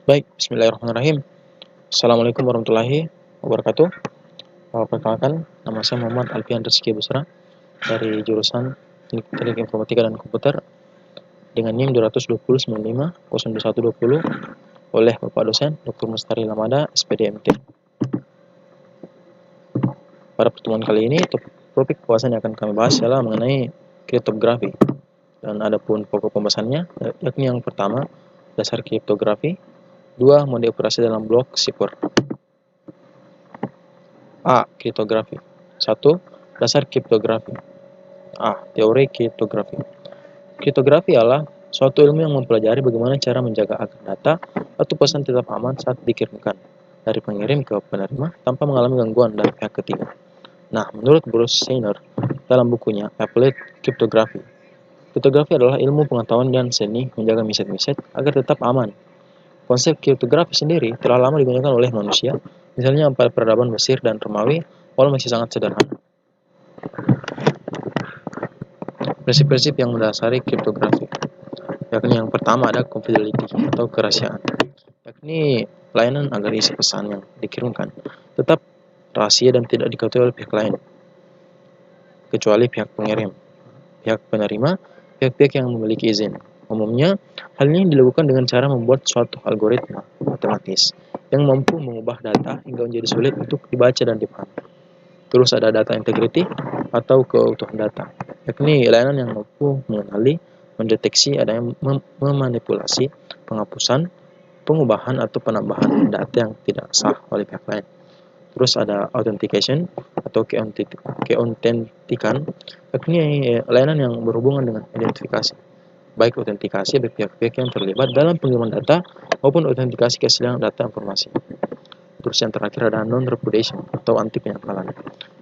Baik, bismillahirrahmanirrahim. Assalamualaikum warahmatullahi wabarakatuh. Perkenalkan, nama saya Muhammad Alfian Rizky Busra dari jurusan Teknik Informatika dan Komputer dengan NIM 220950120 oleh Bapak dosen Dr. Mustari Lamada, SPD MT. Pada pertemuan kali ini, topik pembahasan yang akan kami bahas adalah mengenai kriptografi. Dan adapun pokok pembahasannya, yakni yang pertama, dasar kriptografi. 2. Mode operasi dalam blok sipur. A. Kriptografi. 1. Dasar kriptografi. A. Teori kriptografi. Kriptografi adalah suatu ilmu yang mempelajari bagaimana cara menjaga agar data atau pesan tetap aman saat dikirimkan dari pengirim ke penerima tanpa mengalami gangguan dari pihak ketiga. Nah, menurut Bruce Sainer dalam bukunya Applied Cryptography, kriptografi adalah ilmu pengetahuan dan seni menjaga miset-miset agar tetap aman. Konsep kriptografi sendiri telah lama digunakan oleh manusia, misalnya pada peradaban Mesir dan Romawi, walau masih sangat sederhana. Prinsip-prinsip yang mendasari kriptografi, yakni yang pertama ada confidentiality atau kerahasiaan, yakni layanan agar isi pesan yang dikirimkan tetap rahasia dan tidak diketahui oleh pihak lain, kecuali pihak pengirim, pihak penerima, pihak-pihak yang memiliki izin. Umumnya, hal ini dilakukan dengan cara membuat suatu algoritma matematis yang mampu mengubah data hingga menjadi sulit untuk dibaca dan dipahami. Terus ada data integrity atau keutuhan data, yakni layanan yang mampu mengenali, mendeteksi adanya memanipulasi, penghapusan, pengubahan atau penambahan data yang tidak sah oleh pihak lain. Terus ada authentication atau keautentikan, yakni layanan yang berhubungan dengan identifikasi, baik autentikasi bagi pihak-pihak yang terlibat dalam pengiriman data maupun autentikasi keaslian data informasi. Terus yang terakhir ada non-repudiation atau anti penyangkalan,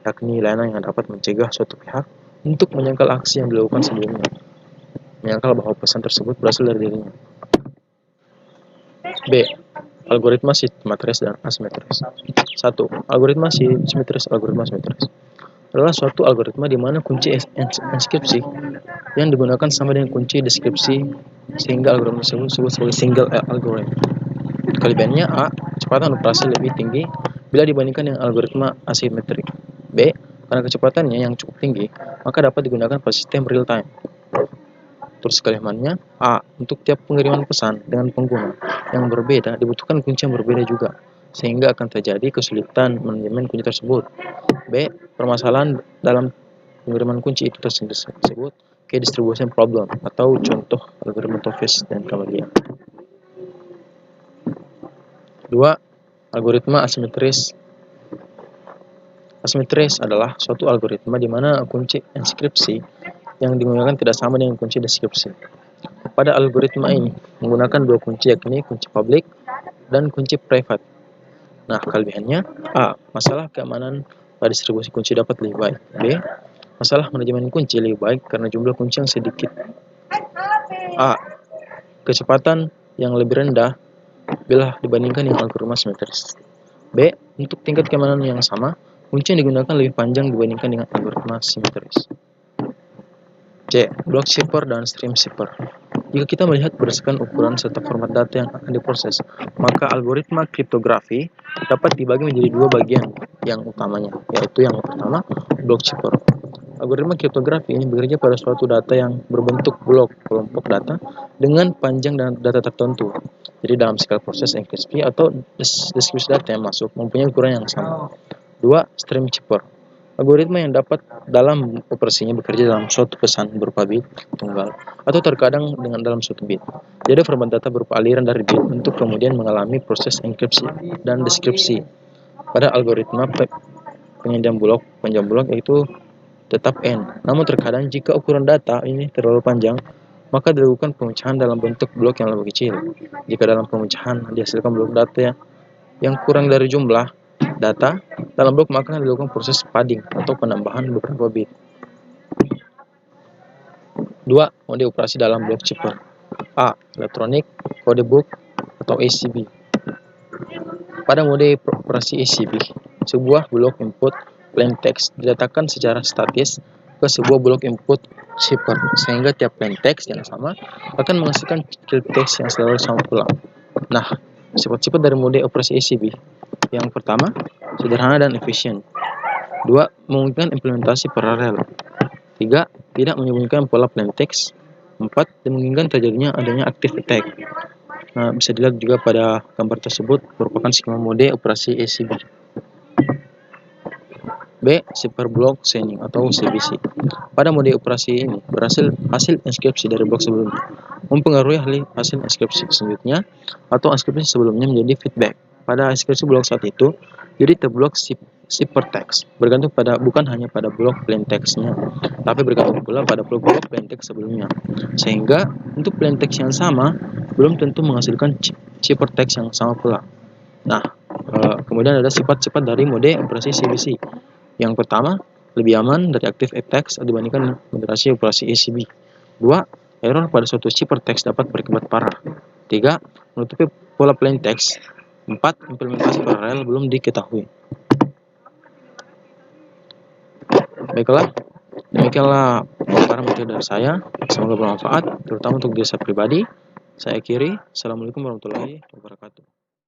yakni layanan yang dapat mencegah suatu pihak untuk menyangkal aksi yang dilakukan sebelumnya, menyangkal bahwa pesan tersebut berasal dari dirinya. B. Algoritma simetris dan asimetris. 1. Algoritma simetris. Algoritma simetris adalah suatu algoritma di mana kunci enskripsi yang digunakan sama dengan kunci deskripsi, sehingga algoritma tersebut disebut sebagai single algorithm. Kelebihannya A. Kecepatan operasi lebih tinggi bila dibandingkan dengan algoritma asimetrik. B. Karena kecepatannya yang cukup tinggi, maka dapat digunakan pada sistem real time. Terus kelebihannya A. Untuk tiap pengiriman pesan dengan pengguna yang berbeda dibutuhkan kunci yang berbeda juga, sehingga akan terjadi kesulitan manajemen kunci tersebut. B. Permasalahan dalam pengiriman kunci itu tersebut ke distribution problem atau contoh algoritma Toffees dan Cavalier. 2. Algoritma asimetris. Asimetris adalah suatu algoritma di mana kunci enskripsi yang digunakan tidak sama dengan kunci deskripsi. Pada algoritma ini menggunakan dua kunci, yakni kunci public dan kunci private. Nah, kelebihannya A. Masalah keamanan pada distribusi kunci dapat lebih baik. B. Masalah manajemen kunci lebih baik karena jumlah kunci yang sedikit. A. Kecepatan yang lebih rendah bila dibandingkan dengan algoritma simetris. B. Untuk tingkat keamanan yang sama, kunci yang digunakan lebih panjang dibandingkan dengan algoritma simetris. C. Block shipper dan stream shipper. Jika kita melihat berdasarkan ukuran serta format data yang akan diproses, maka algoritma kriptografi dapat dibagi menjadi dua bagian yang utamanya, yaitu yang pertama, block shipper. Algoritma kriptografi ini bekerja pada suatu data yang berbentuk blok kelompok data dengan panjang dan data tertentu. Jadi dalam skala proses enkripsi atau deskripsi data yang masuk mempunyai ukuran yang sama. 2. Stream shipper. Algoritma yang dapat dalam operasinya bekerja dalam suatu pesan berupa bit tunggal atau terkadang dengan dalam suatu bit. Jadi format data berupa aliran dari bit untuk kemudian mengalami proses enkripsi dan deskripsi. Pada algoritma panjang blok yaitu tetap n. Namun terkadang jika ukuran data ini terlalu panjang, maka dilakukan pemecahan dalam bentuk blok yang lebih kecil. Jika dalam pemecahan dihasilkan blok data yang kurang dari jumlah data dalam blok, maka dilakukan proses padding atau penambahan beberapa bit. 2. Mode operasi dalam blok shipper. A. Electronic Code Book atau ACB. Pada mode operasi ACB, sebuah blok input plain text diletakkan secara statis ke sebuah blok input shipper, sehingga tiap plain text yang sama akan menghasilkan crypt text yang selalu sama pula. Nah, Sifat-sifat dari mode operasi ACB. Yang pertama, sederhana dan efisien. 2. Memungkinkan implementasi paralel. 3. Tidak menyembunyikan pola plain text. 4. Dimungkinkan terjadinya adanya active attack. Nah, bisa dilihat juga pada gambar tersebut merupakan skema mode operasi ACB. B. Cipher Block Chaining atau CBC. Pada mode operasi ini, hasil inskripsi dari blok sebelumnya mempengaruhi hasil inskripsi selanjutnya atau inskripsi sebelumnya menjadi feedback. Pada inskripsi blok saat itu, jadi terblok ciphertext bergantung bukan hanya pada blok plain text-nya, tapi bergantung pula pada blok plain text sebelumnya. Sehingga untuk plain text yang sama belum tentu menghasilkan ciphertext yang sama pula. Nah, kemudian ada sifat-sifat dari mode operasi CBC. Yang pertama, lebih aman dari active attacks dibandingkan moderasi operasi ACB. 2. Error pada suatu ciphertext dapat berakibat parah. 3. Menutupi pola plain text. 4. Implementasi paralel belum diketahui. Baiklah, demikianlah para materi dari saya. Semoga bermanfaat, terutama untuk diri saya pribadi. Saya akhiri. Assalamualaikum warahmatullahi wabarakatuh.